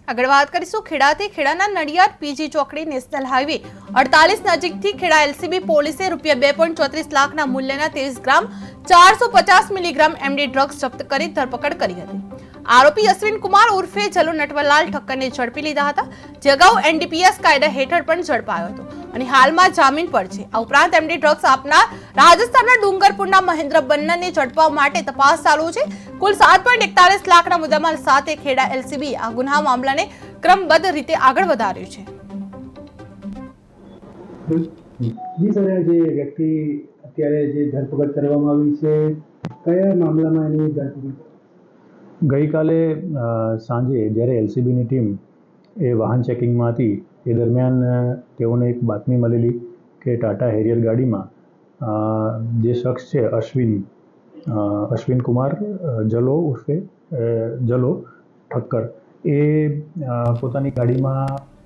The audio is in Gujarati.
આગળ વાત કરીશું ખેડાથી ખેડાના નડિયાદ પીજી ચોકડી નેશનલ હાઈવે 48 નજીકથી ખેડા એલસીબી પોલીસે ₹2.34 લાખના મૂલ્યના 23 ગ્રામ 450 મિલીગ્રામ એમડી ડ્રગ્સ જપ્ત કરી ધરપકડ કરી હતી। આરોપી અશ્વિન કુમાર ઉર્ફે જલો નટવરલાલ ઠક્કરને ઝડપી લીધા હતા, જે અગાઉ એનડીપીએસ કાયદા હેઠળ પણ ઝડપાયો હતો અને હાલમાં જામીન પર છે। આ ઉપરાંત એમડી ડ્રગ્સ આપનાર રાજસ્થાનના ડુંગરપુરના મહેન્દ્ર બન્નાને ઝડપવા માટે તપાસ ચાલુ છે। કુલ 7.41 લાખના મુદ્દામાલ સાથે ખેડા એલસીબી આ ગુના મામલાને ક્રમબદ્ધ રીતે આગળ વધાર્યો છે। જી સર, જે વ્યક્તિ અત્યારે જે ધરપકડ કરવામાં આવી છે, કયા મામલામાં એની ધરપકડ? ગઈકાલે સાંજે જ્યારે એલસીબીની ટીમ એ વાહન ચેકિંગમાં હતી એ દરમિયાન તેઓને એક બાતમી મળેલી કે ટાટા હેરિયર ગાડીમાં જે શખ્સ છે અશ્વિન કુમાર જલો ઉર્ફે જલો ઠક્કર એ પોતાની ગાડીમાં